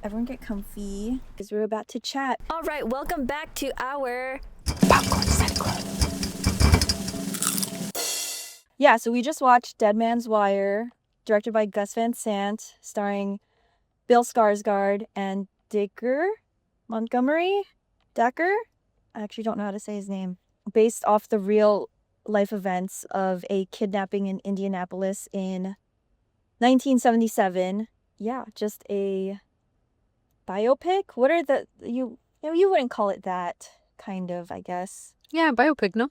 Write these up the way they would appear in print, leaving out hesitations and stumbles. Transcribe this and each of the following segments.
Everyone get comfy because we're about to chat. All right, welcome back to our Popcorn Set Club. Yeah, so we just watched Dead Man's Wire, directed by Gus Van Sant, starring Bill Skarsgård and Montgomery? Dacre? I actually don't know how to say his name. Based off the real life events of a kidnapping in Indianapolis in 1977. Yeah, just a biopic. What are you wouldn't call it that, kind of, I guess. Yeah, biopic, no?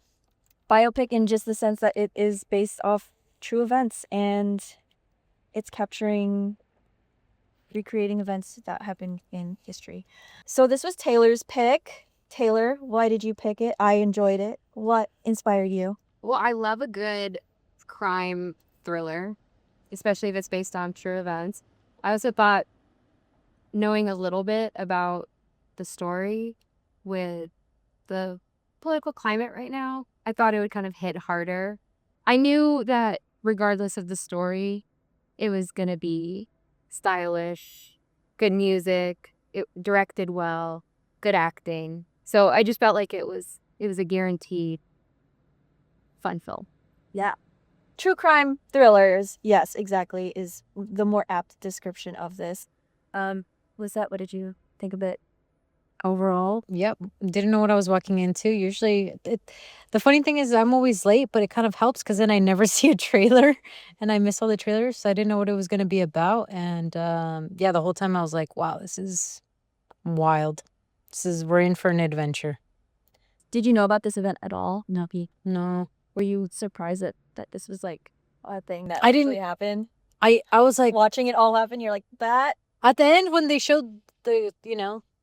Biopic in just the sense that it is based off true events and it's recreating events that happened in history. So this was Taylor's pick. Taylor, why did you pick it? I enjoyed it. What inspired you? Well, I love a good crime thriller, especially if it's based on true events. I also thought knowing a little bit about the story with the political climate right now, I thought it would kind of hit harder. I knew that regardless of the story, it was going to be stylish, good music, it directed well, good acting. So I just felt like it was a guaranteed fun film. Yeah. True crime thrillers, yes, exactly, is the more apt description of this. What did you think of it overall? Yep. Didn't know what I was walking into. Usually, the funny thing is I'm always late, but it kind of helps because then I never see a trailer and I miss all the trailers. So I didn't know what it was going to be about. And yeah, the whole time I was like, wow, this is wild. We're in for an adventure. Did you know about this event at all? No. No. Were you surprised that this was like a thing that I actually didn't- happened? I was like, Watching it all happen, you're like, that? at the end when they showed and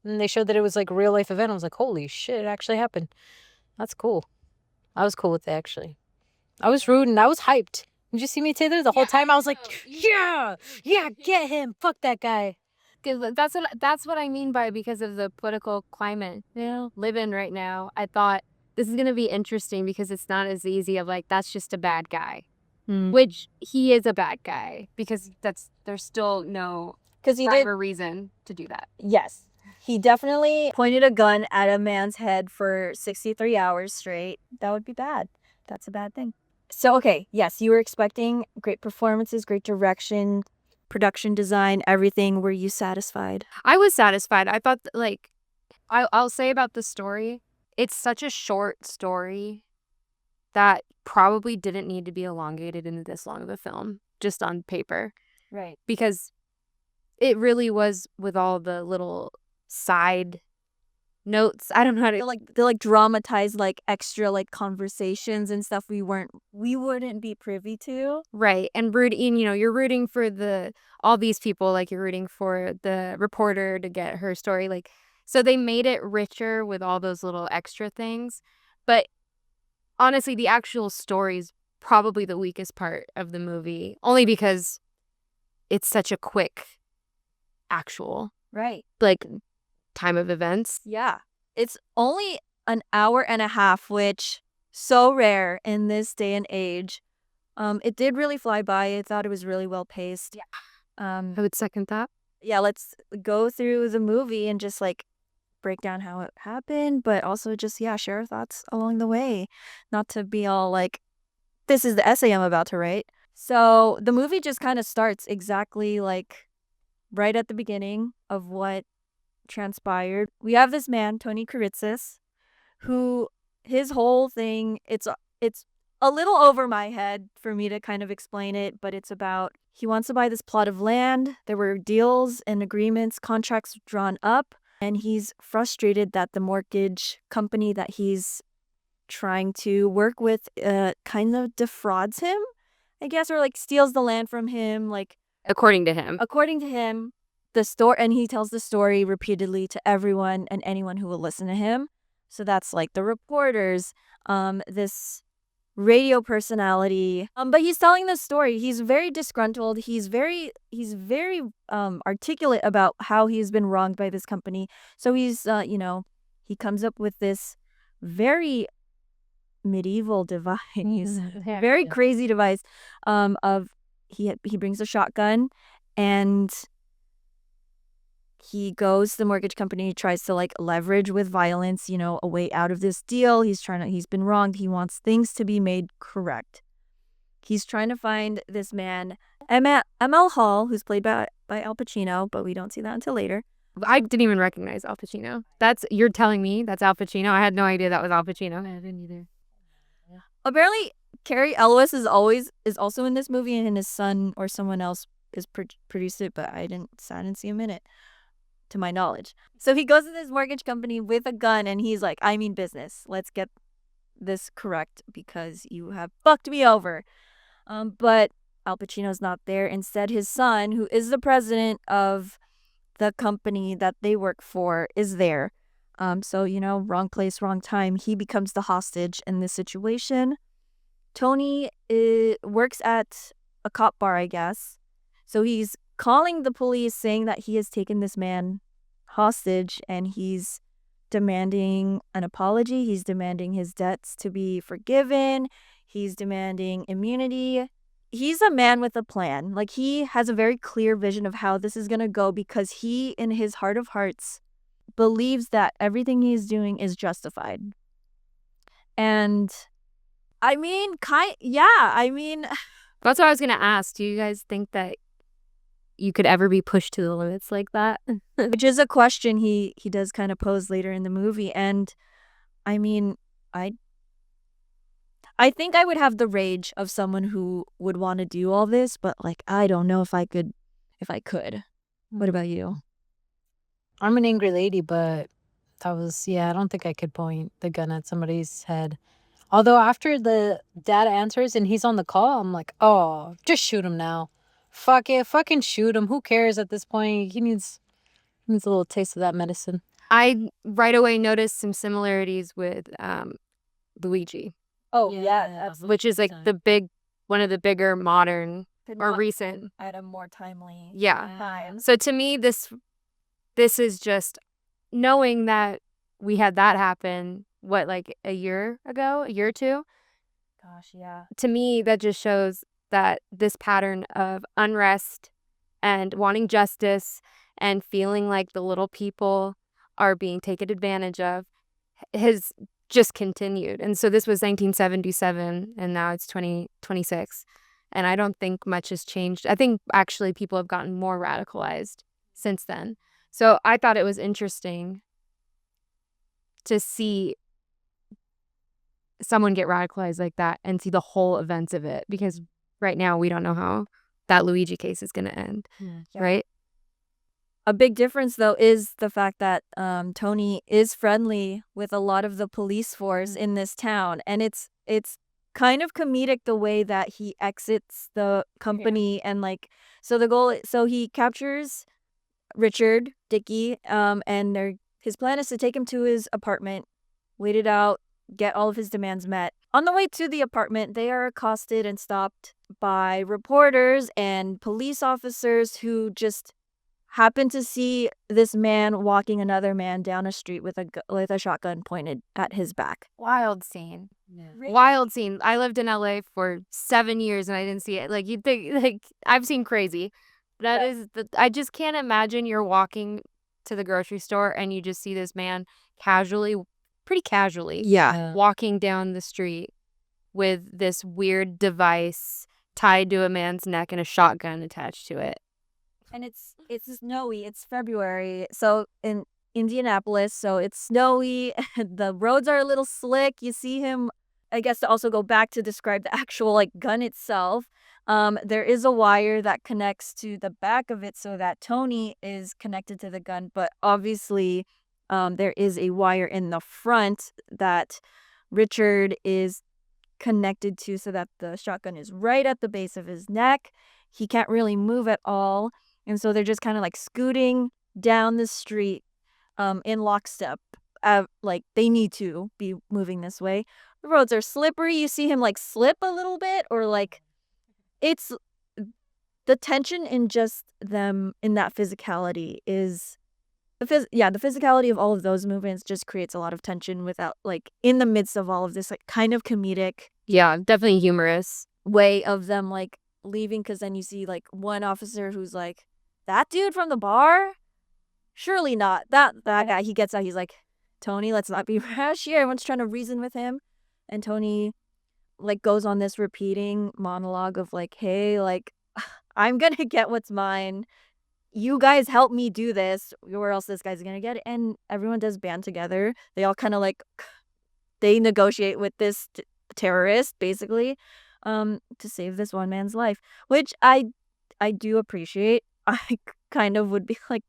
they showed that it was like a real life event, I was like, holy shit, it actually happened. That's cool. I was cool with it, actually. I was rooting. I was hyped. Did you see me, Taylor? The whole time I was like, yeah, get him. Fuck that guy. Because that's what I mean by because of the political climate live in right now. I thought this is gonna be interesting because it's not as easy of like that's just a bad guy, which he is a bad guy because there's still no rhyme or reason to do that. Yes. He definitely pointed a gun at a man's head for 63 hours straight. That would be bad. That's a bad thing. So, okay, yes, you were expecting great performances, great direction, production design, everything. Were you satisfied? I was satisfied. I thought I'll say about the story, it's such a short story that probably didn't need to be elongated into this long of a film, just on paper. Right. Because it really was with all the little side notes. I don't know how to They dramatize extra conversations and stuff we wouldn't be privy to. Right. And you're rooting for all these people, like you're rooting for the reporter to get her story. So they made it richer with all those little extra things. But honestly, the actual story's probably the weakest part of the movie, only because it's such a quick actual time of events. Yeah. It's only an hour and a half, which so rare in this day and age. It did really fly by. I thought it was really well paced. Yeah. I would second that. Yeah, let's go through the movie and just break down how it happened, but also just share our thoughts along the way. Not to be all this is the essay I'm about to write. So the movie just kind of starts exactly right at the beginning of what transpired. We have this man, Tony Kuritzis, who his whole thing, it's a little over my head for me to kind of explain it, but it's about he wants to buy this plot of land. There were deals and agreements, contracts drawn up, and he's frustrated that the mortgage company that he's trying to work with kind of defrauds him, I guess, or steals the land from him, according to him. And he tells the story repeatedly to everyone and anyone who will listen to him. So that's the reporters, this radio personality. But he's telling the story. He's very disgruntled. He's very articulate about how he's been wronged by this company. So he's he comes up with this very medieval device, very crazy device of he brings a shotgun and He goes to the mortgage company, tries to like leverage with violence, a way out of this deal. He's been wronged. He wants things to be made correct. He's trying to find this man, ML Hall, who's played by Al Pacino, but we don't see that until later. I didn't even recognize Al Pacino. You're telling me that's Al Pacino? I had no idea that was Al Pacino. I didn't either. Apparently, Cary Elwes is also in this movie, and his son or someone else is produced it, but I didn't see him in it, to my knowledge. So he goes to this mortgage company with a gun, and he's like, I mean business. Let's get this correct because you have fucked me over. But Al Pacino's not there. Instead, his son, who is the president of the company that they work for, is there. So, wrong place, wrong time. He becomes the hostage in this situation. Tony works at a cop bar, I guess. So he's calling the police saying that he has taken this man hostage, and he's demanding an apology. He's demanding his debts to be forgiven. He's demanding immunity. He's a man with a plan. Like, he has a very clear vision of how this is going to go because he, in his heart of hearts, believes that everything he's doing is justified. And I mean, That's what I was going to ask. Do you guys think that you could ever be pushed to the limits like that? which is a question he does kind of pose later in the movie. And I mean, I think I would have the rage of someone who would want to do all this, but like, I don't know if I could. What about you? I'm an angry lady, but I don't think I could point the gun at somebody's head. Although after the dad answers and he's on the call, I'm like, oh, just shoot him now. Fuck it, fucking shoot him. Who cares at this point? He needs a little taste of that medicine. I right away noticed some similarities with Luigi. Oh, yeah, which is like one of the bigger modern or recent. At a more timely time. So to me, this is just knowing that we had that happen, like a year or two? Gosh, yeah. To me, that just shows that this pattern of unrest and wanting justice and feeling like the little people are being taken advantage of has just continued. And so this was 1977 and now it's 2026. And I don't think much has changed. I think actually people have gotten more radicalized since then. So I thought it was interesting to see someone get radicalized like that and see the whole events of it, because right now we don't know how that Luigi case is going to end, right? A big difference, though, is the fact that Tony is friendly with a lot of the police force in this town, and it's kind of comedic the way that he exits the company and like, so he captures Richard Dickey, and his plan is to take him to his apartment, wait it out, get all of his demands met. On the way to the apartment, they are accosted and stopped by reporters and police officers who just happen to see this man walking another man down a street with a shotgun pointed at his back. Wild scene. Yeah. Wild scene. I lived in LA for 7 years and I didn't see it. Like, you'd think, like, I've seen crazy. I just can't imagine you're walking to the grocery store and you just see this man pretty casually, walking down the street with this weird device tied to a man's neck and a shotgun attached to it. And it's snowy. It's February, so in Indianapolis, so it's snowy. The roads are a little slick. You see him, I guess, to also go back to describe the actual like gun itself. There is a wire that connects to the back of it so that Tony is connected to the gun, but obviously there is a wire in the front that Richard is connected to so that the shotgun is right at the base of his neck. He can't really move at all. And so they're just kind of like scooting down the street in lockstep. Like, they need to be moving this way. The roads are slippery. You see him like slip a little bit, or like, it's the tension in just them in that physicality is the physicality of all of those movements just creates a lot of tension without, like, in the midst of all of this, like, kind of comedic. Yeah, definitely humorous way of them like leaving, because then you see like one officer who's like, that dude from the bar surely not. That guy, he gets out, he's like, Tony, let's not be rash here. Everyone's trying to reason with him. And Tony, like, goes on this repeating monologue of, like, hey, like, I'm gonna get what's mine. You guys help me do this, or else this guy's gonna get it. And everyone does band together. They all kind of, like, they negotiate with this terrorist, basically, to save this one man's life, which I do appreciate. I kind of would be like,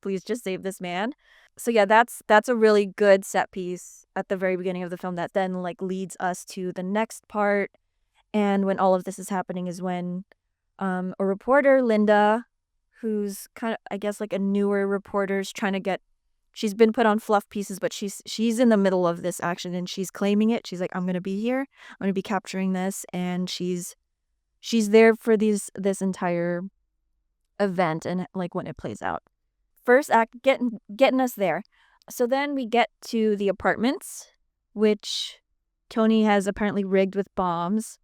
please just save this man. So yeah, that's a really good set piece at the very beginning of the film that then, like, leads us to the next part. And when all of this is happening is when a reporter, Linda, who's kind of, I guess, like a newer reporter, is trying to get, she's been put on fluff pieces, but she's in the middle of this action and she's claiming it. She's like, I'm gonna be here, I'm gonna be capturing this, and she's there for this entire event and, like, when it plays out. First act getting us there. So then we get to the apartments, which Tony has apparently rigged with bombs.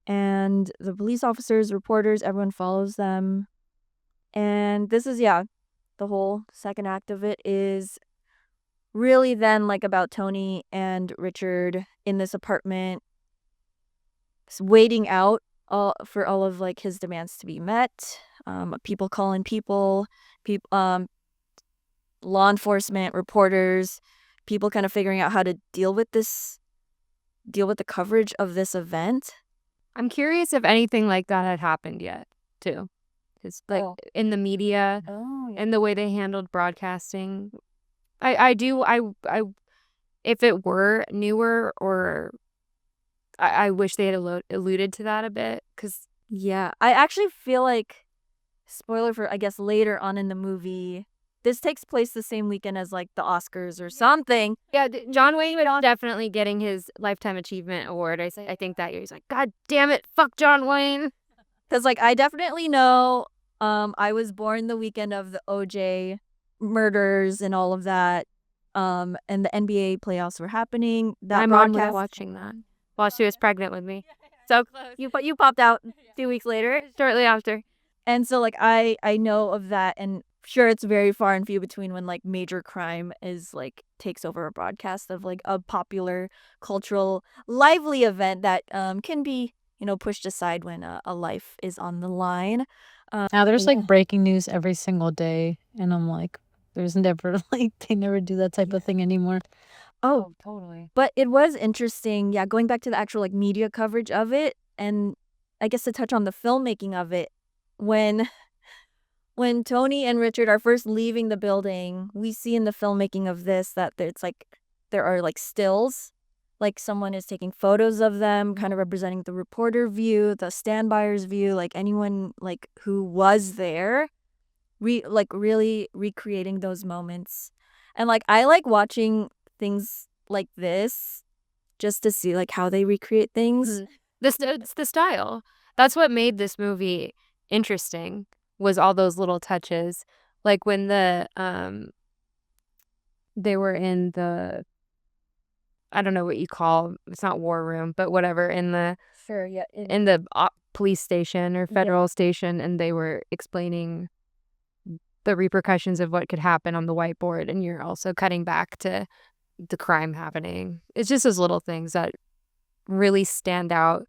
And the police officers, reporters, everyone follows them. And this is, yeah, the whole second act of it is really then, like, about Tony and Richard in this apartment, waiting out for all of, like, his demands to be met. People calling people, law enforcement, reporters, people kind of figuring out how to deal with the coverage of this event. I'm curious if anything like that had happened yet, too. Because, like, in the media and the way they handled broadcasting, if it were newer, or I wish they had alluded to that a bit. Because, yeah, I actually feel like, spoiler for, I guess, later on in the movie, this takes place the same weekend as, like, the Oscars or something. yeah, John Wayne was definitely getting his Lifetime Achievement Award. I think that year he's like, God damn it, fuck John Wayne. Because, like, I definitely know, I was born the weekend of the OJ murders and all of that. And the NBA playoffs were happening. My mom was watching that while she was pregnant with me. So you popped out 2 weeks later, Shortly after. and so, like, I know of that, and sure, it's very far and few between when, like, major crime is, like, takes over a broadcast of, like, a popular cultural lively event that can be, pushed aside when a life is on the line. Now there's like breaking news every single day, and I'm like, there's never like they never do that type of thing anymore. Oh, totally. but it was interesting, yeah, going back to the actual, like, media coverage of it, and I guess to touch on the filmmaking of it, when Tony and Richard are first leaving the building, we see in the filmmaking of this that it's like there are, like, stills, like someone is taking photos of them, kind of representing the reporter view, the standbyer's view, like anyone, like, who was there, really recreating those moments. And, like, I like watching things like this just to see, like, how they recreate things. It's the style. That's what made this movie interesting, was all those little touches. Like when they were in the, I don't know what you call, it's not war room, but whatever, in the Sure, yeah. in the police station or federal station, and they were explaining the repercussions of what could happen on the whiteboard, and you're also cutting back to the crime happening. It's just those little things that really stand out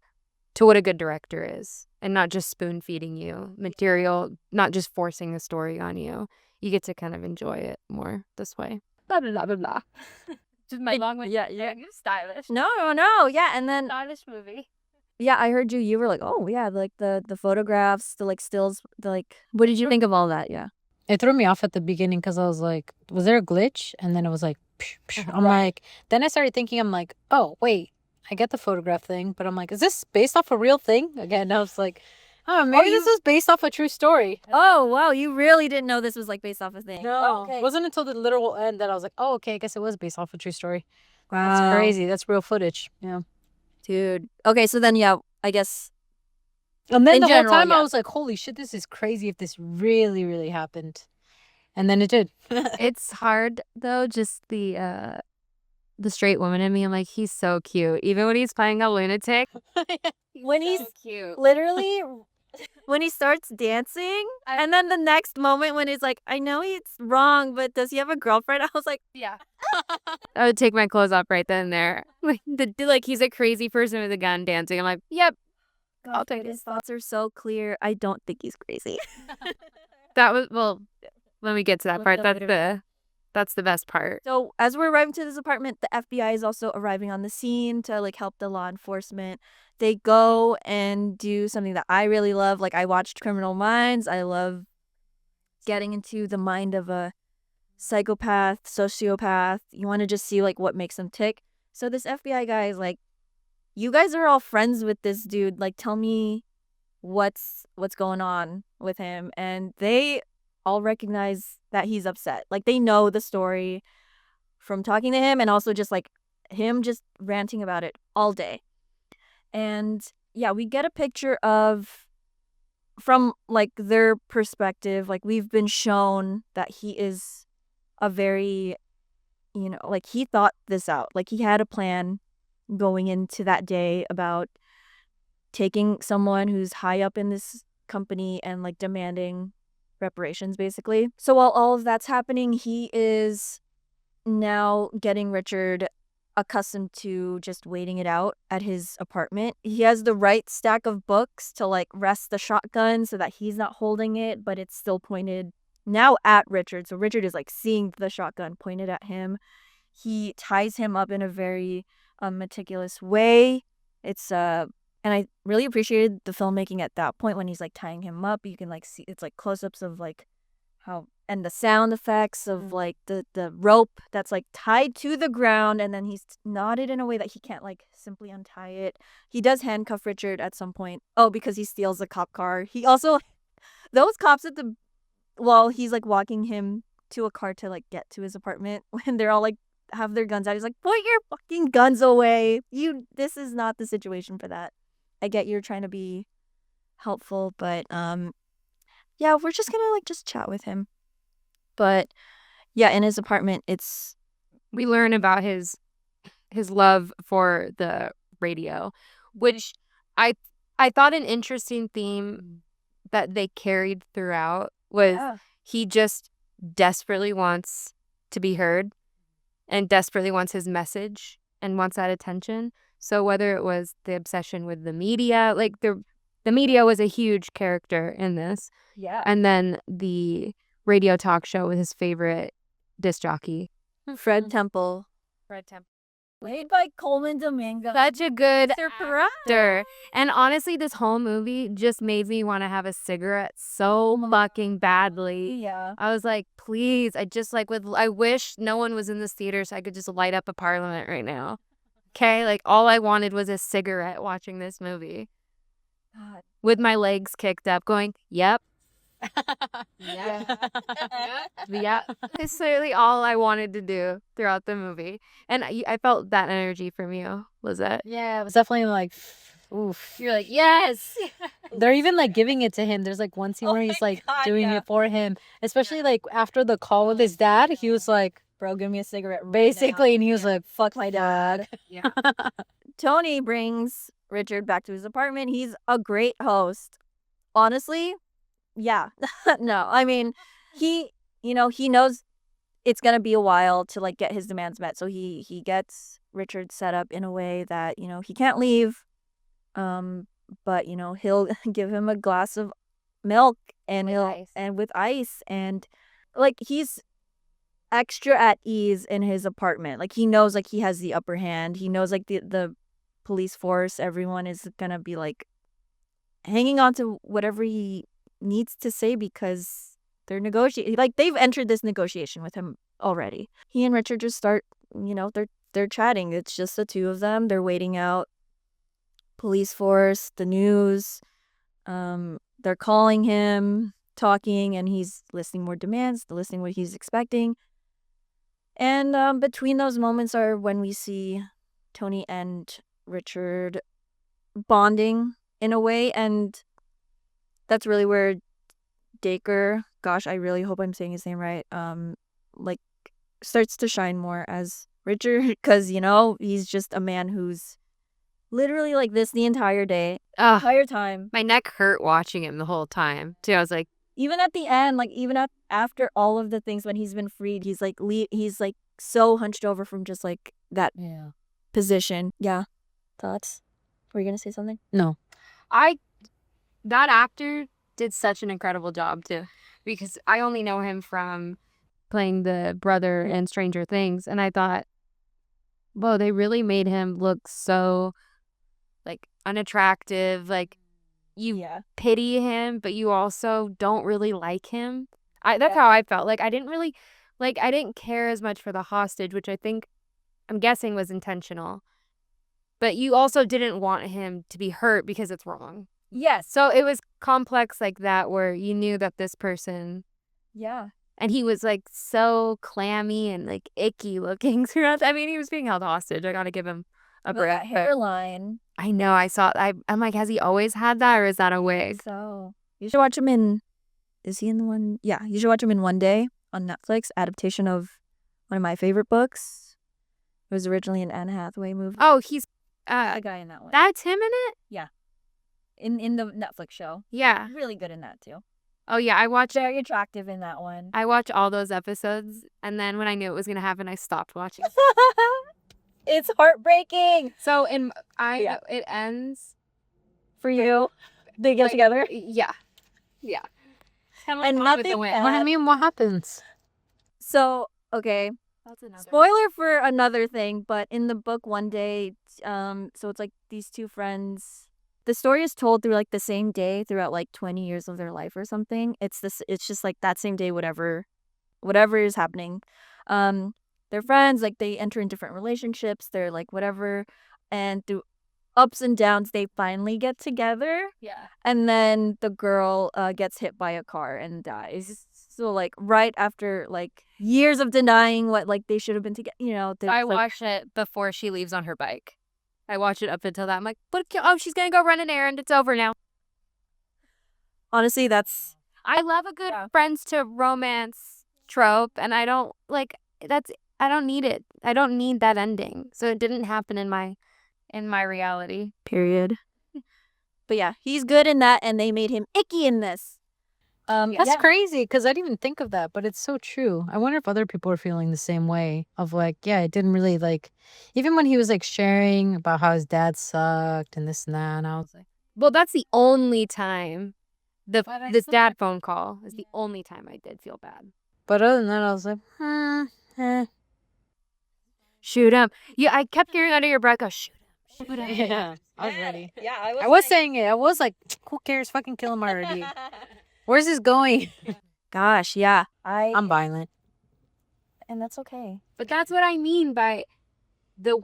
to what a good director is, and not just spoon feeding you material, not just forcing a story on you. You get to kind of enjoy it more this way. Blah blah blah blah blah. Just my long way. Yeah. Stylish. No, yeah, and then Stylish movie. yeah, I heard you were like, oh yeah, like the photographs, the, like, stills, the, like, what did you think of all that? Yeah. It threw me off at the beginning because I was like, was there a glitch? And then it was like, psh, psh. I'm like, then I started thinking, I'm like, oh, wait, I get the photograph thing. But I'm like, is this based off a real thing? Again, I was like, oh, maybe this is based off a true story. Oh, wow, you really didn't know this was, like, based off a thing. No, Okay. it wasn't until the literal end that I was like, oh, okay, I guess it was based off a true story. Wow. That's crazy. That's real footage. Yeah. Dude. Okay, so then, yeah, I guess. And then In the general, whole time yeah. I was like, holy shit, this is crazy if this really, really happened. And then it did. It's hard though, just the straight woman in me. I'm like, he's so cute. Even when he's playing a lunatic. When he's so cute. literally when he starts dancing, and then the next moment when he's like, I know it's wrong, but does he have a girlfriend? I was like, Yeah. I would take my clothes off right then and there. Like he's a crazy person with a gun dancing. I'm like, yep, I'll take his it. thoughts are so clear. I don't think he's crazy. That was, well, when we get to that part, that's the best part. So as we're arriving to this apartment, the FBI is also arriving on the scene to like help the law enforcement. They go and do something that I really love. Like I watched Criminal Minds. I love getting into the mind of a psychopath, sociopath. You want to just see like what makes them tick. So this FBI guy is like, you guys are all friends with this dude. Like tell me what's going on with him. And they all recognize that he's upset. Like they know the story from talking to him and also just like him just ranting about it all day. And yeah, we get a picture of from like their perspective, like we've been shown that he is a very, like he thought this out. Like he had a plan going into that day about taking someone who's high up in this company and like demanding reparations basically. So while all of that's happening, he is now getting Richard accustomed to just waiting it out at his apartment. He has the right stack of books to like rest the shotgun so that he's not holding it, but it's still pointed now at Richard. So Richard is like seeing the shotgun pointed at him. He ties him up in a very meticulous way. It's and I really appreciated the filmmaking at that point when he's like tying him up. You can like see it's like close-ups of like how and the sound effects of like the rope that's like tied to the ground and then he's knotted in a way that he can't like simply untie it. He does handcuff Richard at some point. Oh, because he steals a cop car. He also those cops at the while he's like walking him to a car to like get to his apartment when they're all like have their guns out. He's like, put your fucking guns away. This is not the situation for that. I get you're trying to be helpful, but yeah, we're just gonna like just chat with him. But yeah, in his apartment, We learn about his love for the radio, which I I thought an interesting theme that they carried throughout was he just desperately wants to be heard and desperately wants his message and wants that attention. So whether it was the obsession with the media, like the media was a huge character in this. Yeah. And then the radio talk show with his favorite disc jockey. Fred Temple. Played by Coleman Domingo. Such a good Surprise. actor. And honestly, this whole movie just made me want to have a cigarette so fucking badly. Yeah. I was like, please, I wish no one was in this theater so I could just light up a parliament right now. Okay? Like, all I wanted was a cigarette watching this movie. God. With my legs kicked up, going, yep. Yeah. Yeah. It's literally all I wanted to do throughout the movie. And I felt that energy from you, Lizette. Yeah, it was definitely like, oof. You're like, yes. They're even like giving it to him. There's like one scene where he's like doing it for him, especially like after the call with his dad. He was like, Bro, give me a cigarette. Right basically, now. and he was like, Fuck my dad. Yeah. Tony brings Richard back to his apartment. He's a great host. Honestly, yeah. No, I mean, he knows it's going to be a while to like get his demands met. So he gets Richard set up in a way that, he can't leave. But he'll give him a glass of milk and with ice and like he's extra at ease in his apartment. Like he knows like he has the upper hand. He knows like the police force, everyone is going to be like hanging on to whatever he needs to say because they're negotiating. Like they've entered this negotiation with him already. He and Richard just start, they're chatting. It's just the two of them. They're waiting out police force, the news. They're calling him, talking, and he's listing more demands, listing what he's expecting. And between those moments are when we see Tony and Richard bonding in a way, and that's really where Dacre, gosh, I really hope I'm saying his name right, like starts to shine more as Richard because, he's just a man who's literally like this the entire day, Ugh, entire time. my neck hurt watching him the whole time too. I was like, Even at the end, like even after all of the things when he's been freed, he's like he's like so hunched over from just like that Yeah. position. Yeah. Thoughts? Were you gonna say something? No. that actor did such an incredible job too, because I only know him from playing the brother in Stranger Things, and I thought, whoa, they really made him look so like unattractive. Like you Yeah. pity him, but you also don't really like him. That's Yeah. how I felt. Like I didn't care as much for the hostage, which I'm guessing was intentional. But you also didn't want him to be hurt because it's wrong. Yes. So it was complex like that, where you knew that this person, Yeah. and he was like so clammy and like icky looking throughout. I mean, he was being held hostage. I gotta give him a But that break. But hairline. I know, I'm like, has he always had that, or is that a wig? So you should watch him in. Is he in the one? Yeah, you should watch him in One Day on Netflix. Adaptation of one of my favorite books. It was originally an Anne Hathaway movie. Oh, he's The guy in that one. that's him in it? In the Netflix show. Yeah. Really good in that too. Oh yeah, I watched Attractive in that one. all those episodes, and then when I knew it was gonna happen, I stopped watching. It's heartbreaking So Yeah. it ends. for you. They get together. Yeah. Yeah. Kind of And Gone with nothing the Wind. bad. What I mean, what happens? So okay, That's another. spoiler for another thing, but in the book One Day, so it's like these two friends. The story is told through like the same day throughout like 20 years of their life or something. It's just like that same day, whatever is happening. They're friends, like they enter in different relationships, they're like whatever, and through ups and downs they finally get together. Yeah. And then the girl gets hit by a car and dies. So like right after like years of denying what like they should have been together, I watched it before she leaves on her bike. I watched it up until that. I'm like, but she's gonna go run an errand. It's over now. honestly that's I love a good friends to romance trope, and I don't I don't need it. I don't need that ending. So it didn't happen in my reality. period. But yeah, he's good in that, and they made him icky in this. That's crazy because I didn't even think of that, but it's so true. I wonder if other people are feeling the same way of like, yeah, it didn't really like, even when he was like sharing about how his dad sucked and this and that, and I was like, Well, that's the only time But I this still- dad phone call is the only time I did feel bad. but other than that, I was like, Shoot him. Yeah, I kept hearing under your breath, go, shoot him. Shoot him. yeah, I was ready. Yeah, I was saying it. I was like, who cares? Fucking kill him already. Where's this going? Gosh, yeah. I'm violent. And that's okay. But that's what I mean by the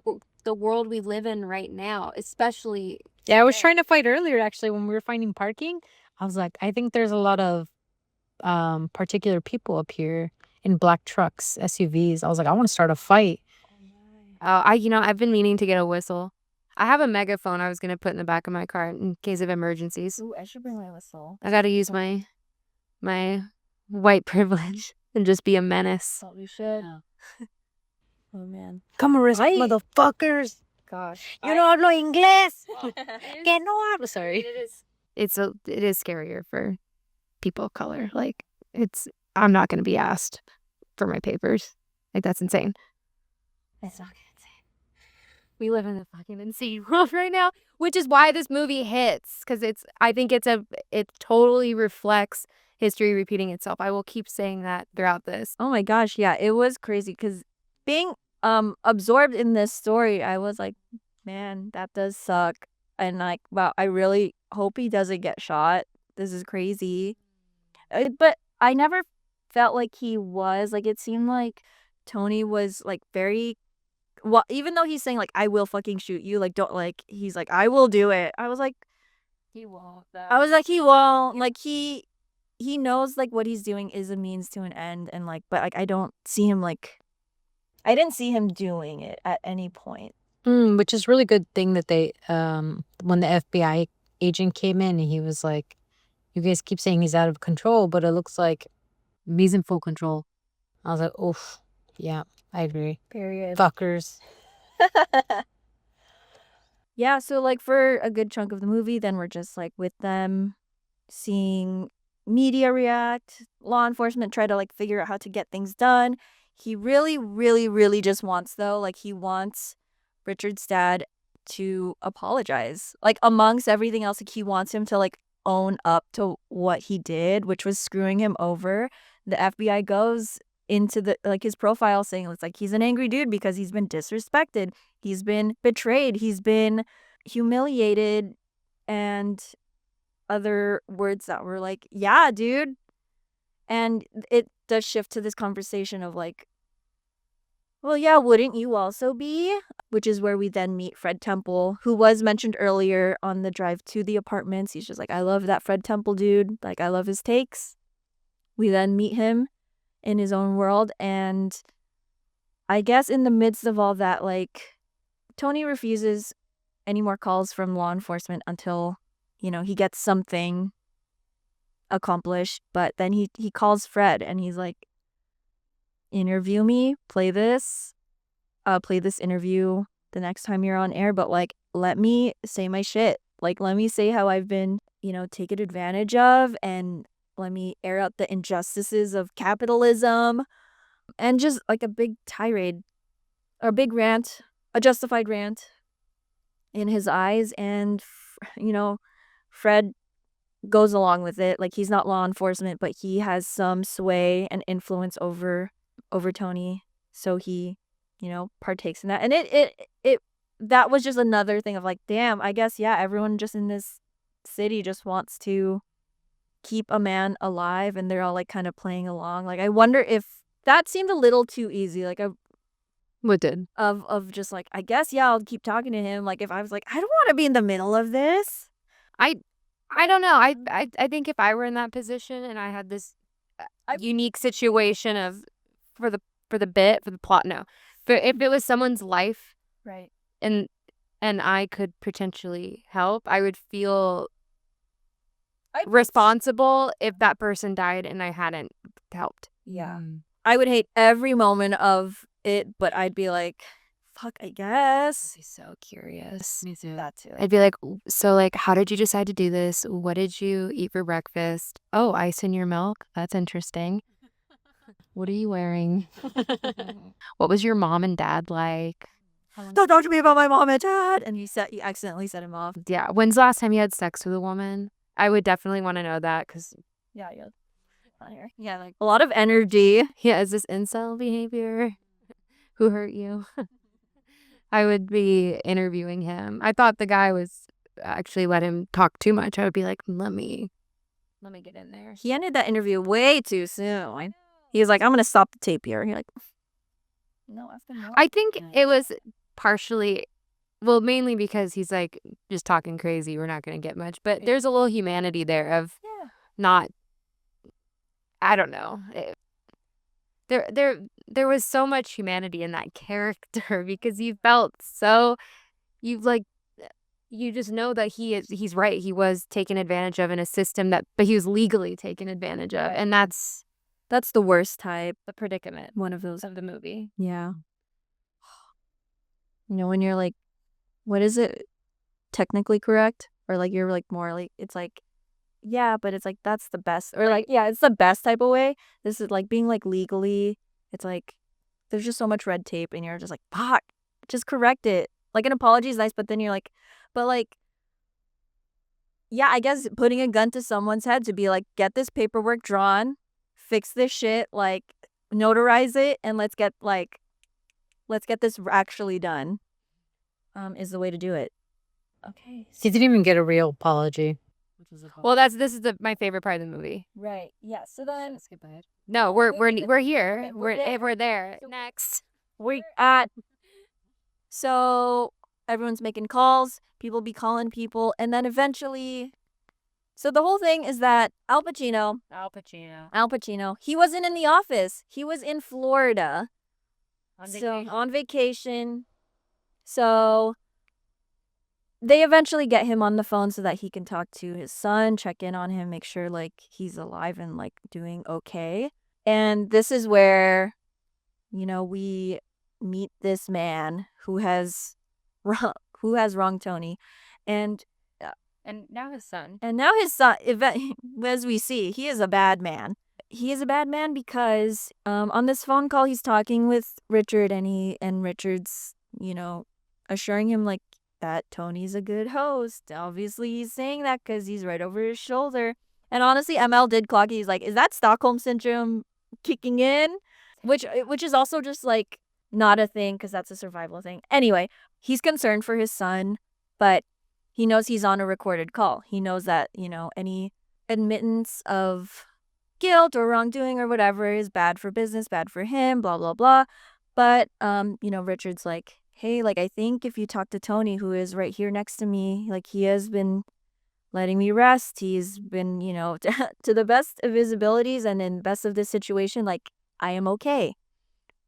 world we live in right now, especially. Yeah, I was trying to fight earlier actually when we were finding parking. I was like, I think there's a lot of particular people up here in black trucks, SUVs. I was like, I want to start a fight. I've been meaning to get a whistle. I have a megaphone I was going to put in the back of my car in case of emergencies. Ooh, I should bring my whistle. I got to use my white privilege and just be a menace. Thought we should. Yeah. Oh man. Come arrest Right. motherfuckers. Gosh. You no hablo inglés. Que no hablo. Sorry. It is scarier for people of color. Like I'm not going to be asked for my papers. Like that's insane. It's not insane. We live in the fucking insane world right now, which is why this movie hits, because I think it totally reflects history repeating itself. I will keep saying that throughout this. Oh my gosh, yeah, it was crazy because being absorbed in this story, I was like, man, that does suck. And like, wow, I really hope he doesn't get shot. This is crazy. But I never felt like he was. Like, it seemed like Tony was like very well, even though he's saying like I will fucking shoot you, like don't like he's like I will do it. I was like He won't. he won't. Like he knows like what he's doing is a means to an end, and like but like I don't see him like I didn't see him doing it at any point. Which is really good thing that they when the FBI agent came in and he was like, you guys keep saying he's out of control, but it looks like he's in full control. I was like, oof, yeah, I agree. Period. Fuckers. Yeah, so like for a good chunk of the movie, then we're just like with them seeing media react, law enforcement try to like figure out how to get things done. He really, really, really just wants though, like he wants Richard's dad to apologize. Like amongst everything else, like he wants him to like own up to what he did, which was screwing him over. The FBI goes into the like his profile saying it's like he's an angry dude because he's been disrespected, he's been betrayed, he's been humiliated, and other words that were like, yeah, dude. And it does shift to this conversation of like, well, yeah, wouldn't you also be? Which is where we then meet Fred Temple, who was mentioned earlier on the drive to the apartments. He's just like, I love that Fred Temple dude. Like, I love his takes. We then meet him in his own world. And I guess in the midst of all that, like, Tony refuses any more calls from law enforcement until, he gets something accomplished. But then he calls Fred and he's like, interview me, play this interview the next time you're on air, but like let me say my shit. Like let me say how I've been, taken advantage of, and let me air out the injustices of capitalism, and just like a big tirade or a big rant, a justified rant in his eyes. And Fred goes along with it. Like he's not law enforcement, but he has some sway and influence over Tony. So he, partakes in that. And it that was just another thing of like, damn, I guess yeah, everyone just in this city just wants to keep a man alive, and they're all like kind of playing along. Like I wonder if that seemed a little too easy. Like What did? of just like, I guess yeah, I'll keep talking to him. Like if I was like, I don't want to be in the middle of this. I don't know. I think if I were in that position and I had this unique situation of for the plot, no. But if it was someone's life, Right. and I could potentially help, I would feel responsible if that person died and I hadn't helped. Yeah. I would hate every moment of it, but I'd be like, fuck, I guess. I'd be so curious. Me too. That too. I'd be like, so like, how did you decide to do this? What did you eat for breakfast? Oh, ice in your milk? That's interesting. What are you wearing? What was your mom and dad like? Don't talk to me about my mom and dad. And you accidentally set him off. Yeah. When's the last time you had sex with a woman? I would definitely want to know that because, Yeah. Yeah, like a lot of energy. yeah, is this incel behavior? Who hurt you? I would be interviewing him. I thought the guy was actually let him talk too much. I would be like, let me get in there. He ended that interview way too soon. He was like, I'm gonna stop the tape here. You're like, no, after more. I think it was partially, well, mainly because he's like just talking crazy. We're not going to get much, but there's a little humanity there of not, I don't know. There was so much humanity in that character because you just know that he's right. He was taken advantage of in a system but he was legally taken advantage of. And that's the worst type. the predicament. One of those. Of the movie. Yeah. When you're like, what is it? Technically correct? Or like you're like more like, it's like, yeah, but it's like that's the best. Or like, yeah, it's the best type of way. This is like being like legally, it's like there's just so much red tape and you're just like, fuck, just correct it. Like an apology is nice, but then you're like, but like, yeah, I guess putting a gun to someone's head to be like, get this paperwork drawn, fix this shit, like notarize it, and let's get this actually done. Is the way to do it. Okay. He didn't even get a real apology. Well, this is my favorite part of the movie. Right. Yeah. So then Skip ahead. No, we're here. Okay, We're there. Next. we at. So everyone's making calls. People be calling people, and then eventually. So the whole thing is that Al Pacino, he wasn't in the office. He was in Florida. On vacation. So they eventually get him on the phone so that he can talk to his son, check in on him, make sure like he's alive and like doing okay. And this is where, we meet this man who who has wronged Tony. And now his son. his son, as we see, he is a bad man. He is a bad man because on this phone call he's talking with Richard, and Richard's, assuring him like that Tony's a good host. Obviously he's saying that because he's right over his shoulder. And honestly, ML did clock it. He's like, is that Stockholm syndrome kicking in? Which is also just like not a thing because that's a survival thing. Anyway, he's concerned for his son, but he knows he's on a recorded call. He knows that, any admittance of guilt or wrongdoing or whatever is bad for business, bad for him, blah, blah, blah. But, Richard's like, hey, like, I think if you talk to Tony, who is right here next to me, like, he has been letting me rest. He's been, to the best of his abilities and in best of this situation, like, I am okay.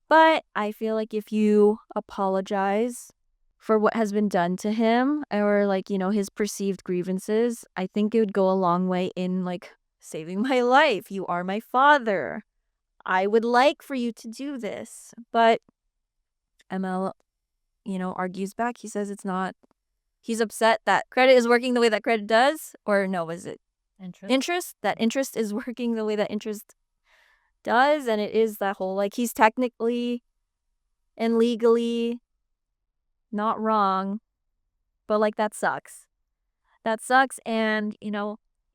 But I feel like if you apologize for what has been done to him or like, his perceived grievances, I think it would go a long way in like saving my life. You are my father. I would like for you to do this. But ML, argues back. He says it's not. He's upset that credit is working the way that credit does. Or no, was it interest? That interest is working the way that interest does. And it is that whole, like, he's technically and legally not wrong. But, like, that sucks. That sucks. And,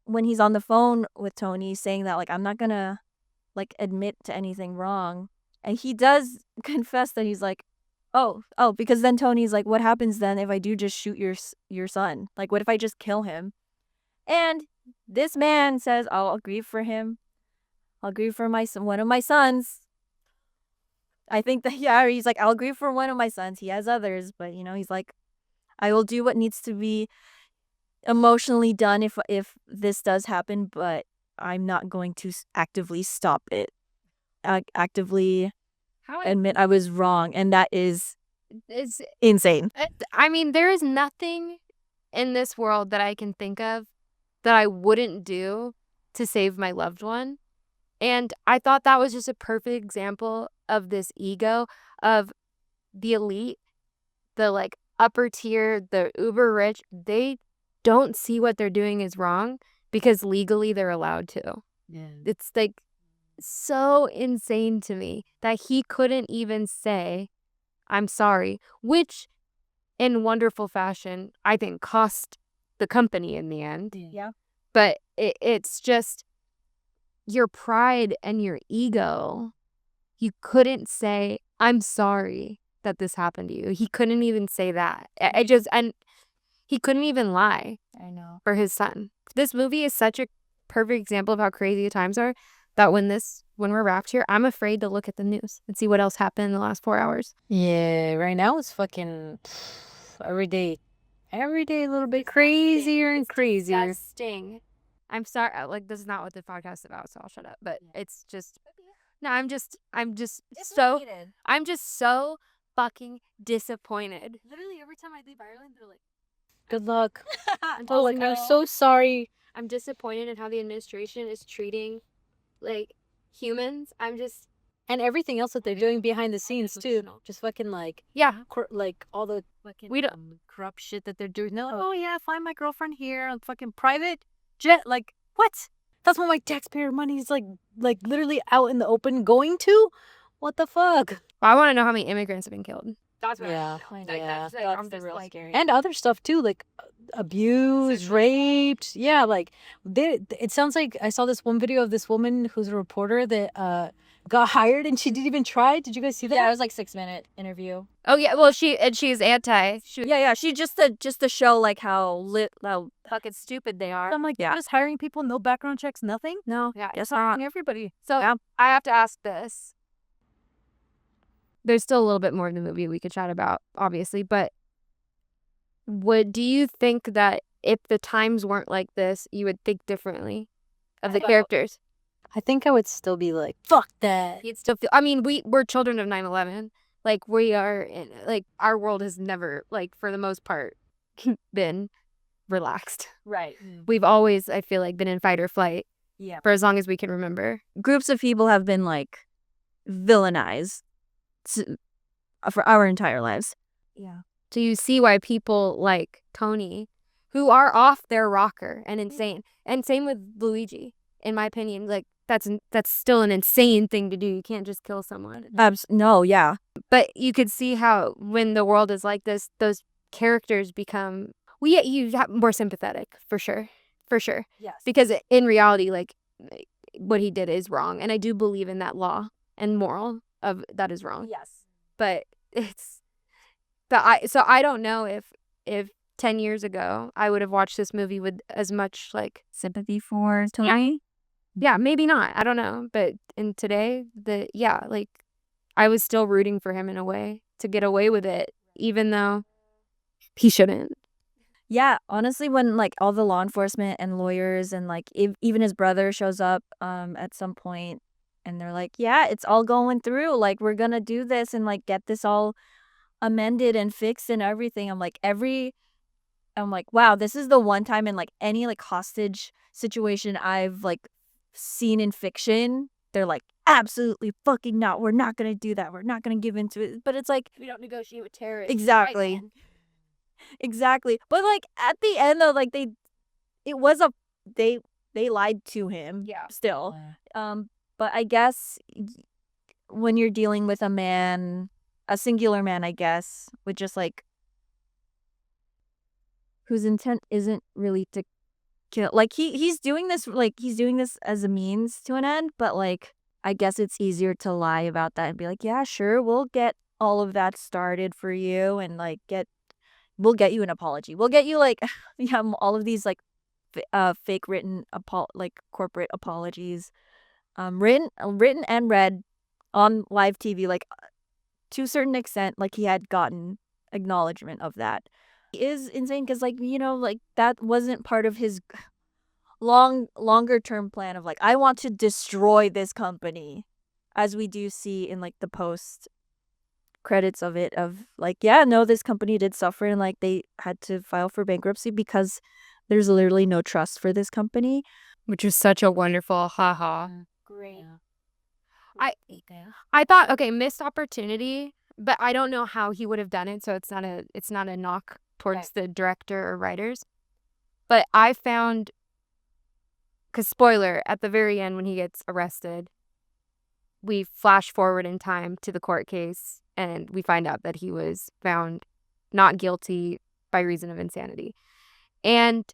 when he's on the phone with Tony saying that, like, I'm not gonna, like, admit to anything wrong. And he does confess that he's like, oh, because then Tony's like, what happens then if I do just shoot your son? Like, what if I just kill him? And this man says, I'll grieve for him. I'll grieve for one of my sons. I think that, yeah, he's like, I'll grieve for one of my sons. He has others, but, he's like, I will do what needs to be emotionally done if this does happen, but I'm not going to actively stop it. Actively admit I was wrong, and that is insane. I mean, there is nothing in this world that I can think of that I wouldn't do to save my loved one. And I thought that was just a perfect example of this ego of the elite, the like upper tier, the uber rich. They don't see what they're doing is wrong because legally they're allowed to. Yeah. It's like so insane to me that he couldn't even say, I'm sorry, which in wonderful fashion, I think cost the company in the end. Yeah. But it's just your pride and your ego. You couldn't say, I'm sorry that this happened to you. He couldn't even say that. And he couldn't even lie. I know. For his son. This movie is such a perfect example of how crazy the times are that when we're wrapped here, I'm afraid to look at the news and see what else happened in the last 4 hours. Yeah, right now it's fucking every day a little bit crazier and crazier. Disgusting. I'm sorry, like, this is not what the podcast is about, so I'll shut up. But it's just, no, I'm just so fucking disappointed. Literally every time I leave Ireland, they're like, Good luck. I'm so sorry. I'm disappointed in how the administration is treating like humans. And everything else that they're doing behind the scenes too. Just fucking like like all the fucking corrupt shit that they're doing. They're like, oh yeah, find my girlfriend here on fucking private jet. Like what? That's what my taxpayer money is like literally out in the open going to. What the fuck? I want to know how many immigrants have been killed. That's what That's the real scary. And other stuff too, like abused, raped. Yeah, like it sounds like I saw this one video of this woman who's a reporter that got hired and she didn't even try. Did you guys see that? Yeah, it was like 6-minute interview. Oh yeah, well she's anti. Yeah, she just to show like how fucking stupid they are. I'm like, just hiring people, no background checks, nothing. No, Yeah, guess not. Everybody. So I have to ask this. There's still a little bit more in the movie we could chat about, obviously, but do you think that if the times weren't like this, you would think differently of the characters? I think I would still be like, fuck that. You'd still feel, I mean, we're children of 9/11. Like, we are, like, our world has never, like, for the most part, been relaxed. Right. We've always, I feel like, been in fight or flight. Yeah. For as long as we can remember. Groups of people have been, like, villainized for our entire lives. Yeah. So you see why people like Tony, who are off their rocker and insane, and same with Luigi, in my opinion, like that's still an insane thing to do. You can't just kill someone. No, yeah. But you could see how when the world is like this, those characters become you have more sympathetic for sure. Yes. Because in reality, like what he did is wrong, and I do believe in that law and moral of that is wrong. Yes. But I don't know if 10 years ago I would have watched this movie with as much like Sympathy for Tony? yeah, maybe not. I don't know. But in today, like I was still rooting for him in a way to get away with it, even though he shouldn't. Yeah, honestly, when like all the law enforcement and lawyers and like even his brother shows up at some point and they're like, yeah, it's all going through. Like we're gonna do this and like get this all amended and fixed and everything. I'm like, wow, this is the one time in like any like hostage situation I've like seen in fiction. They're like, absolutely fucking not. We're not gonna do that. We're not gonna give into it. But it's like We don't negotiate with terrorists. exactly. Right, man. Exactly. But like at the end though, like they lied to him. Yeah. Still. But I guess when you're dealing with a singular man, I guess, with just like whose intent isn't really to kill. Like he's doing this as a means to an end, but like I guess it's easier to lie about that and be like, yeah, sure, we'll get all of that started for you and like we'll get you an apology. We'll get you like yeah, all of these like fake written like corporate apologies written and read on live TV like to a certain extent like he had gotten acknowledgement of that. He is insane cuz like like that wasn't part of his longer term plan of like I want to destroy this company, as we do see in like the post credits of it of like yeah, no, this company did suffer and like they had to file for bankruptcy because there's literally no trust for this company. Which was such a wonderful haha. Great. I thought, okay, missed opportunity, but I don't know how he would have done it, so it's not a knock towards the director or writers. But I found, because spoiler, at the very end when he gets arrested, we flash forward in time to the court case and we find out that he was found not guilty by reason of insanity. And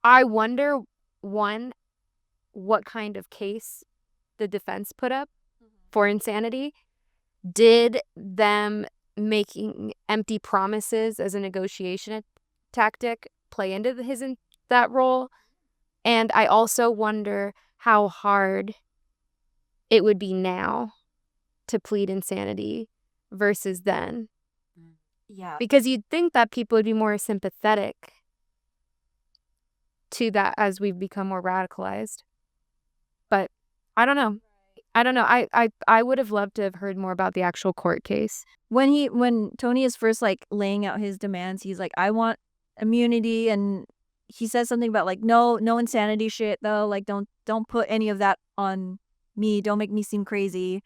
I wonder, one, what kind of case the defense put up for insanity. Did them making empty promises as a negotiation tactic play into that role? And I also wonder how hard it would be now to plead insanity versus then. Yeah. Because you'd think that people would be more sympathetic to that as we've become more radicalized. But I don't know. I would have loved to have heard more about the actual court case. When Tony is first like laying out his demands, he's like, I want immunity, and he says something about like no insanity shit though, like don't put any of that on me, don't make me seem crazy.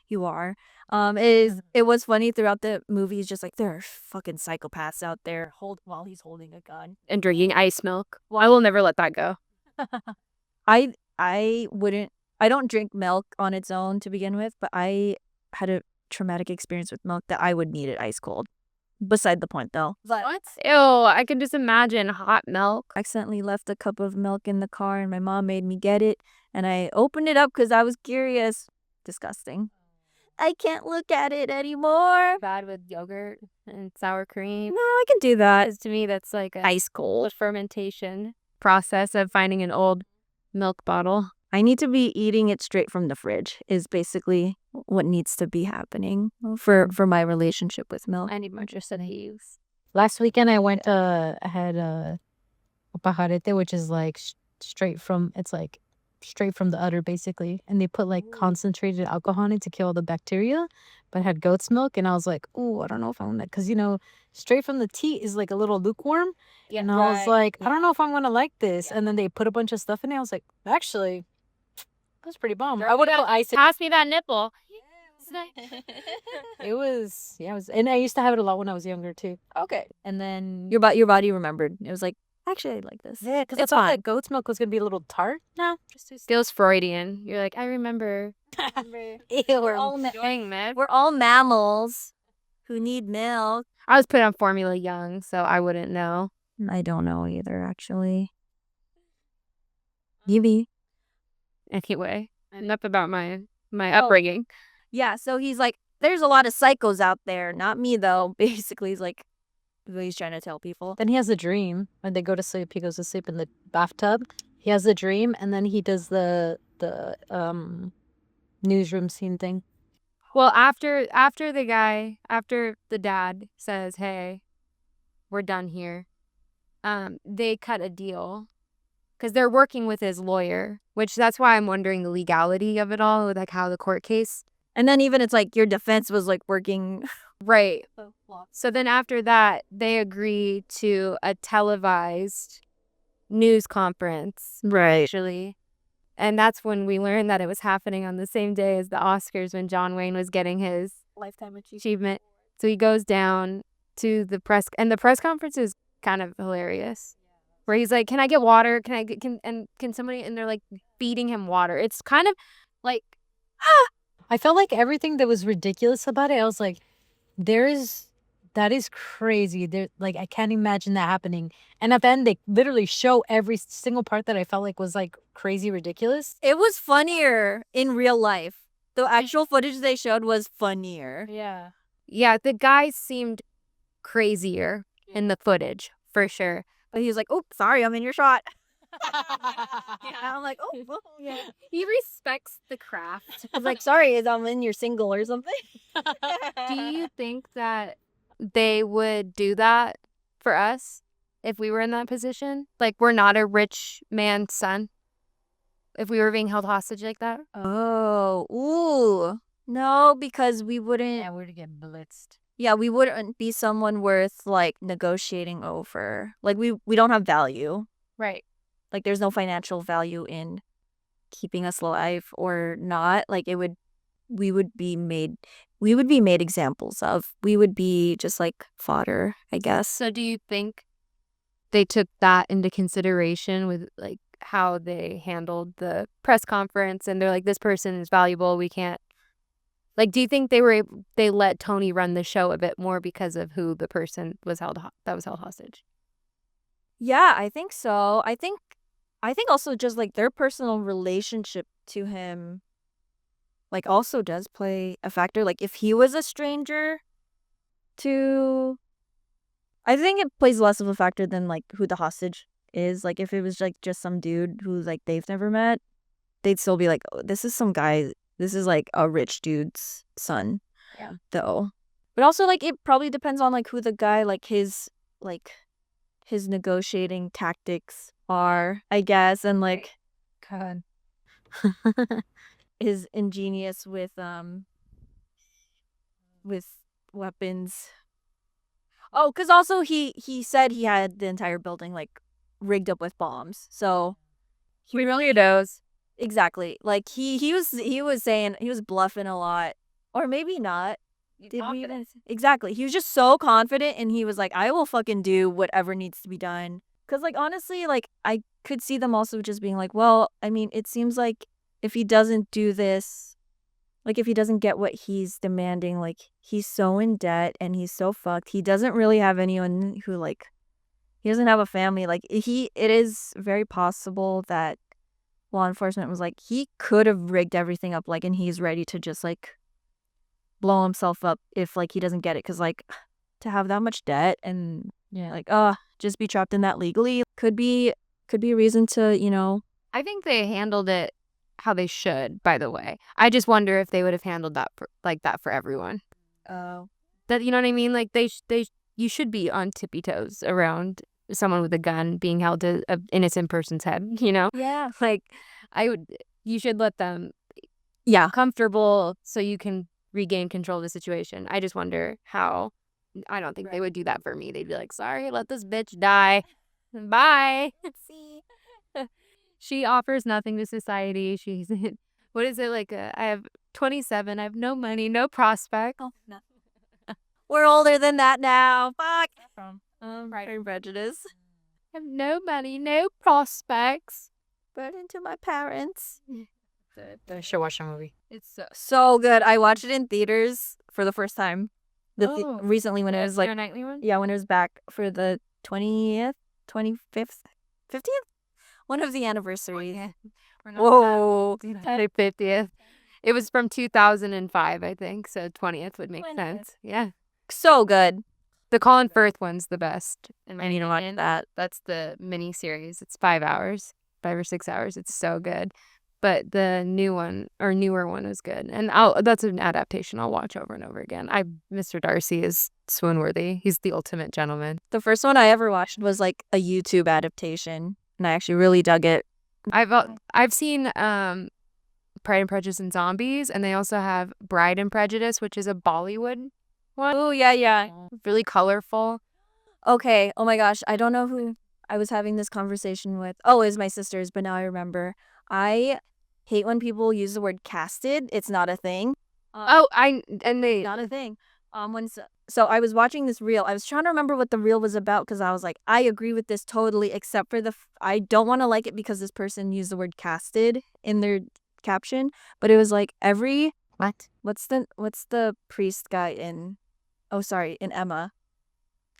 You are. It was funny throughout the movie. He's just like there are fucking psychopaths out there while he's holding a gun And drinking ice milk. Well, I will never let that go. I wouldn't. I don't drink milk on its own to begin with, but I had a traumatic experience with milk that I would need it ice cold. Beside the point, though. What? Ew, I can just imagine hot milk. I accidentally left a cup of milk in the car, and my mom made me get it, and I opened it up because I was curious. Disgusting. I can't look at it anymore. Bad with yogurt and sour cream. No, I can do that. Because to me, that's like a Ice cold. fermentation process of finding an old milk bottle. I need to be eating it straight from the fridge is basically what needs to be happening for my relationship with milk. I need more use. Last weekend I went I had a pajarete, which is like straight from the udder basically, and they put like concentrated alcohol in it to kill the bacteria, but it had goat's milk, and I was like, ooh, I don't know if I'm gonna, because straight from the teat is like a little lukewarm, and I was like, I don't know if I'm gonna like this, and then they put a bunch of stuff in it. I was like, actually, that's pretty bomb. I would have put ice in. Pass me that nipple. It was, and I used to have it a lot when I was younger too. Okay. And then, Your body remembered. It was like, actually, I like this. yeah, because I It's thought fine. that goat's milk was gonna be a little tart. No, Feels Freudian. You're like, I remember We're all enjoying this. We're all mammals who need milk. I was put on formula young, so I wouldn't know. I don't know either, actually. Maybe. Anyway, enough about my upbringing. Yeah, so he's like, there's a lot of psychos out there. Not me, though. Basically, he's like, what he's trying to tell people. Then he has a dream when they go to sleep. He goes to sleep in the bathtub. He has a dream, and then he does the newsroom scene thing. Well, after the dad says, "Hey, we're done here," they cut a deal because they're working with his lawyer, which that's why I'm wondering the legality of it all, like how the court case. And then even it's like your defense was like working. Right. So then after that, they agree to a televised news conference. Right. Actually. And that's when we learned that it was happening on the same day as the Oscars when John Wayne was getting his Lifetime achievement. So he goes down to the press, and the press conference is kind of hilarious. Where he's like, "Can I get water? Can somebody?" And they're like feeding him water. It's kind of like, I felt like everything that was ridiculous about it, I was like, that is crazy. There, like, I can't imagine that happening. And at the end, they literally show every single part that I felt like was like crazy ridiculous. It was funnier in real life. The actual footage they showed was funnier. Yeah. yeah, the guy seemed crazier in the footage for sure. But he was like, oh, sorry, I'm in your shot. I'm like, oh, well, yeah. He respects the craft. I was like, sorry, I'm in your single or something. Do you think that they would do that for us if we were in that position? Like, we're not a rich man's son. If we were being held hostage like that? Oh, ooh. No, because we wouldn't. Yeah, we're to get blitzed. Yeah, we wouldn't be someone worth like negotiating over. Like we don't have value. Right. Like there's no financial value in keeping us alive or not. Like we would be made examples of. We would be just like fodder, I guess. So do you think they took that into consideration with like how they handled the press conference and they're like, this person is valuable, we can't, like, do you think they let Tony run the show a bit more because of who the person was held hostage? Yeah, I think so. I think also just like their personal relationship to him like also does play a factor. Like if he was a stranger to, I think it plays less of a factor than like who the hostage is. Like if it was like just some dude who like they've never met, they'd still be like, oh, this is some guy, this is like a rich dude's son. Yeah. Though. But also like it probably depends on like who the guy, like his negotiating tactics are, I guess, and like God. is ingenious with weapons. Oh, because also he said he had the entire building like rigged up with bombs. So We really knows. exactly, like he was saying he was bluffing a lot, or maybe not. Did we even exactly? He was just so confident, and he was like, "I will fucking do whatever needs to be done." Because like honestly, like I could see them also just being like, "Well, I mean, it seems like if he doesn't do this, like if he doesn't get what he's demanding, like he's so in debt and he's so fucked. He doesn't really have anyone who like he doesn't have a family. Like it is very possible that law enforcement was like he could have rigged everything up, like, and he's ready to just like blow himself up if like he doesn't get it, because like to have that much debt and Yeah. like just be trapped in that legally could be a reason to, you know. I think they handled it how they should, by the way. I just wonder if they would have handled that for everyone. Oh. That, you know what I mean? Like you should be on tippy toes around someone with a gun being held to an innocent person's head, you know? Yeah. Like you should let them Yeah. comfortable so you can regain control of the situation. I just wonder how. I don't think they would do that for me. They'd be like, sorry, let this bitch die. Bye. See. She offers nothing to society. She's what is it like? I have 27. I have no money, no prospect. Oh, no. We're older than that now. Fuck. From Pride and Prejudice. I have no money, no prospects. Burden to my parents. I should watch that movie. It's so good. I watched it in theaters for the first time. Oh. Recently when it was like, Your nightly one? yeah, when it was back for the 20th, 25th, 50th? One of the anniversaries. Yeah. We're not Whoa. that 50th. It was from 2005, I think. So 20th would make 20th. sense. Yeah. So good. The Colin Firth one's the best. In my I need to watch opinion. that. That's the mini series. It's 5 hours, 5 or 6 hours. It's so good. But the new one or newer one was good. And that's an adaptation I'll watch over and over again. Mr. Darcy is swoon worthy. He's the ultimate gentleman. The first one I ever watched was like a YouTube adaptation, and I actually really dug it. I've seen Pride and Prejudice and Zombies, and they also have Bride and Prejudice, which is a Bollywood one. Oh, yeah, yeah. Really colorful. Okay. Oh my gosh. I don't know who I was having this conversation with. Oh, it was my sisters, but now I remember. I hate when people use the word casted. It's not a thing. Not a thing. So I was watching this reel. I was trying to remember what the reel was about because I was like, I agree with this totally, except for I don't want to like it because this person used the word casted in their caption. But it was like What? what's the priest guy in? Oh, sorry, in Emma.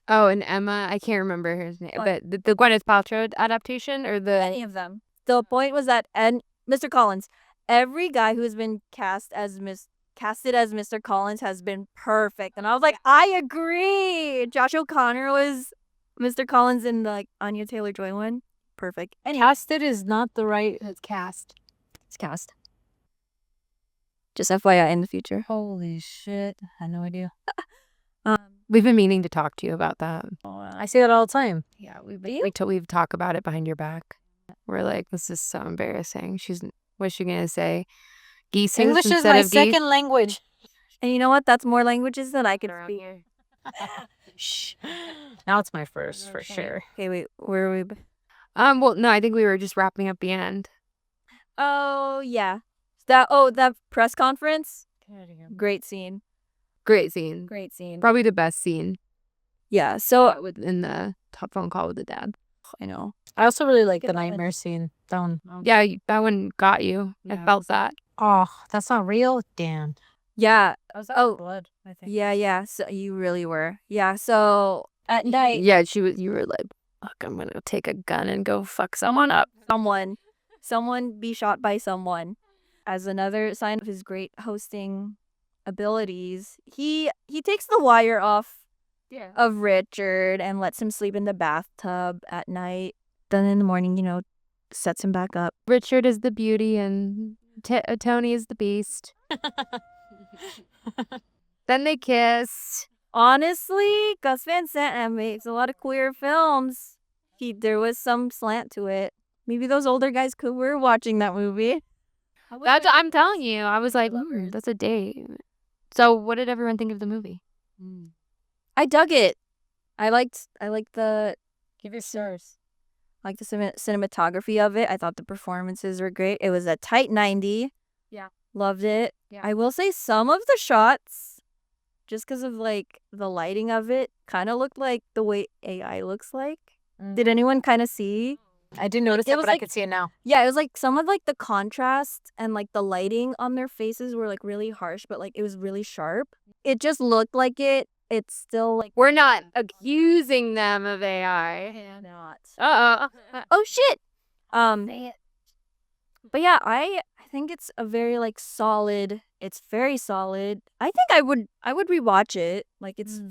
Oh, and Emma, I can't remember his name, What? but the Gwyneth Paltrow adaptation or Any of them. The point was that Mr. Collins, every guy who has been casted as Mr. Collins has been perfect, and I was like, I agree. Josh O'Connor was Mr. Collins in the Anya Taylor-Joy one. Perfect. And casted is not the right. It's cast. It's cast. Just FYI in the future. Holy shit! I had no idea. We've been meaning to talk to you about that. I say that all the time. Yeah, we've talked about it behind your back. We're like, this is so embarrassing. What's she gonna say? Geese English is instead my of geese? second language. And you know what? That's more languages than I can speak. Shh. Now it's my first for sure. Okay, wait. Where are we? Well, no, I think we were just wrapping up the end. Oh yeah. That press conference. Great scene. Great scene. Great scene. Probably the best scene. Yeah. So In the top phone call with the dad. I know. I also really like the nightmare scene. That one. Yeah, that one got you. I felt that. Oh, that's not real. Damn. Yeah. Blood. I think. Yeah. So you really were. Yeah. So at night, Yeah, you were like, fuck, I'm gonna take a gun and go fuck someone up. someone be shot by someone. As another sign of his great hosting abilities, he takes the wire off of Richard and lets him sleep in the bathtub at night. Then in the morning, sets him back up. Richard is the beauty and Tony is the beast. Then they kiss. Honestly, Gus Van Sant makes a lot of queer films. There was some slant to it. Maybe those older guys were watching that movie. I'm telling you. I was like, that's a date. So what did everyone think of the movie? I dug it. I liked the Give your stars. the cinematography of it. I thought the performances were great. It was a tight 90. Yeah. Loved it. Yeah. I will say some of the shots, just because of like the lighting of it, kind of looked like the way AI looks like. Did anyone kind of see? I didn't notice It it, was but I like- could see it now. Yeah, it was like some of like the contrast and like the lighting on their faces were like really harsh, but like it was really sharp. It just looked like it's still like We're not accusing them of AI. not. Oh shit. But yeah, I think it's a very like solid. It's very solid. I think I would rewatch it. Like it's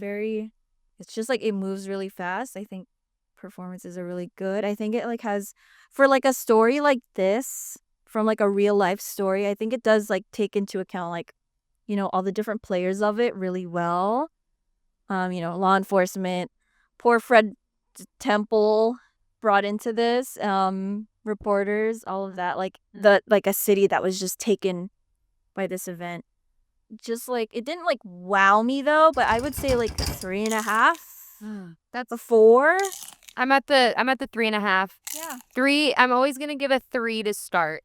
it's just like it moves really fast. I think performances are really good. I think it like has for like a story like this from like a real life story. I think it does like take into account like all the different players of it really well. Law enforcement, poor Fred Temple brought into this, reporters, all of that, like a city that was just taken by this event. Just like it didn't like wow me though, but I would say like 3.5. That's a 4. I'm at the 3.5. Yeah. 3. I'm always gonna give a 3 to start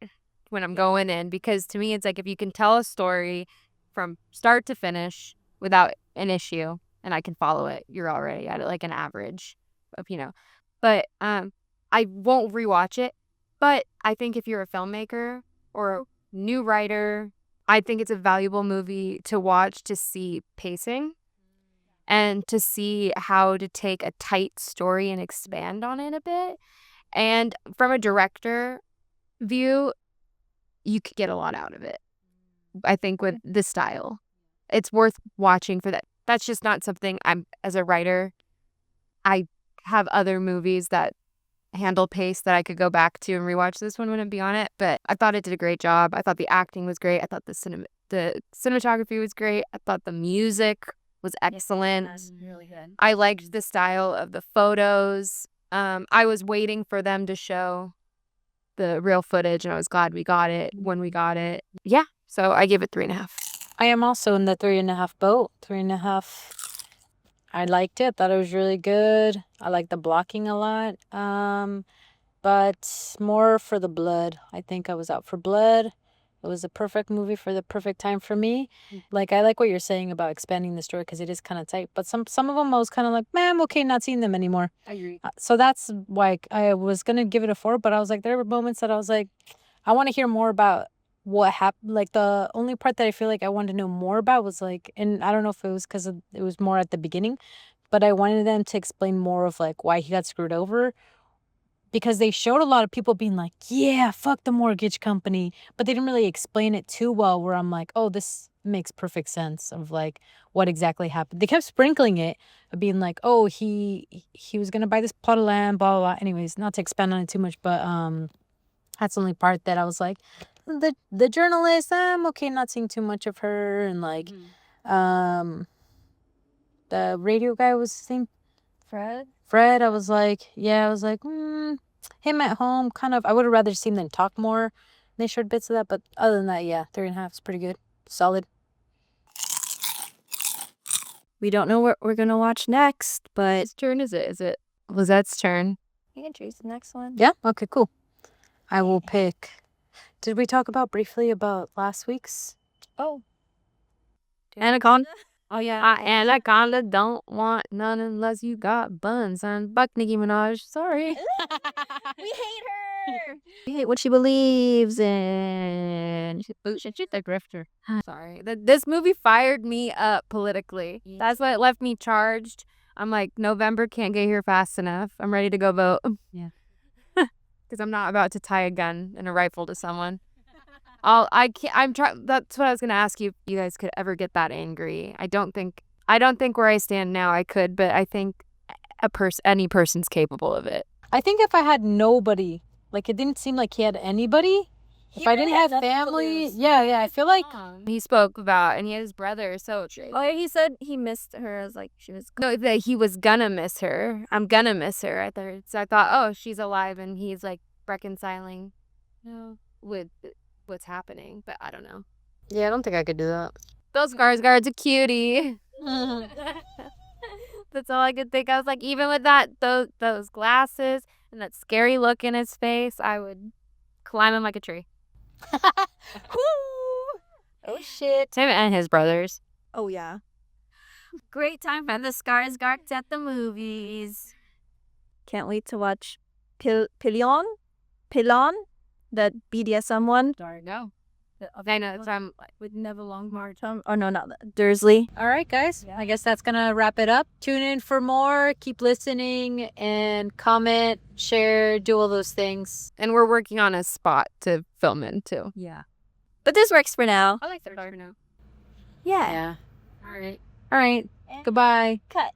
when I'm going in because to me it's like if you can tell a story from start to finish without an issue, and I can follow it, you're already at like an average of, But I won't rewatch it. But I think if you're a filmmaker or a new writer, I think it's a valuable movie to watch to see pacing and to see how to take a tight story and expand on it a bit. And from a director view, you could get a lot out of it. I think with this style, it's worth watching for that. That's just not something as a writer, I have other movies that handle pace that I could go back to and rewatch. This one wouldn't be on it, but I thought it did a great job. I thought the acting was great. I thought the cinematography was great. I thought the music was excellent. That's really good. I liked the style of the photos. I was waiting for them to show the real footage, and I was glad we got it when we got it. Yeah, so I give it 3.5. I am also in the 3.5 boat. 3.5. I liked it. Thought it was really good. I like the blocking a lot. But more for the blood. I think I was out for blood. It was a perfect movie for the perfect time for me. Like, I like what you're saying about expanding the story because it is kind of tight. But some of them I was kind of like, man, I'm okay not seeing them anymore. I agree. So that's why I was going to give it a 4. But I was like, there were moments that I was like, I want to hear more about what happened. Like, the only part that I feel like I wanted to know more about was like, and I don't know if it was because it was more at the beginning, but I wanted them to explain more of like why he got screwed over, because they showed a lot of people being like, yeah, fuck the mortgage company, but they didn't really explain it too well, where I'm like, oh, this makes perfect sense of like what exactly happened. They kept sprinkling it, being like, oh, he was gonna buy this plot of land, blah, blah, blah. Anyways, not to expand on it too much, but that's the only part that I was like, the journalist, I'm okay not seeing too much of her. And like the radio guy was his name, Fred. I was like, him at home, kind of, I would have rather seen them talk more. They showed bits of that, but other than that, yeah, 3.5 is pretty good. Solid. We don't know what we're gonna watch next, but Whose turn is it? Is it Lizette's turn? you can choose the next one. Yeah, okay, cool. I will pick. Did we talk briefly about last week's? Oh, Anaconda. Oh yeah. Anaconda don't want none unless you got buns. And Buck Nicki Minaj. Sorry. We hate her. We hate what she believes in. She's a grifter. Sorry. This movie fired me up politically. Yeah. That's what left me charged. I'm like, November can't get here fast enough. I'm ready to go vote. Yeah. Because I'm not about to tie a gun and a rifle to someone. I'm trying. That's what I was gonna ask you. If you guys could ever get that angry? I don't think where I stand now I could, but I think any person's capable of it. I think if I had nobody, like, it didn't seem like he had anybody. If I didn't have family, yeah, I feel like He spoke about, and he had his brother. So Oh, he said he missed her as like she was. no, that he was gonna miss her. I'm gonna miss her. I thought, oh, she's alive, and he's like reconciling, with what's happening. But I don't know. yeah, I don't think I could do that. Bill Skarsgård's a cutie. That's all I could think. I was like, even with those glasses and that scary look in his face, I would climb him like a tree. Oh shit. Him and his brothers. Oh yeah. Great time for the Skarsgårds at the movies. Can't wait to watch Pilon, that BDSM one. Sorry, no. I know. So I'm With Neville Longbottom. Oh no, not that. Dursley. All right, guys. I guess that's gonna wrap it up. Tune in for more. Keep listening and comment, share, do all those things. and we're working on a spot to film in too. Yeah. But this works for now. I like third for now. Yeah. Yeah. All right. All right. Goodbye. Cut.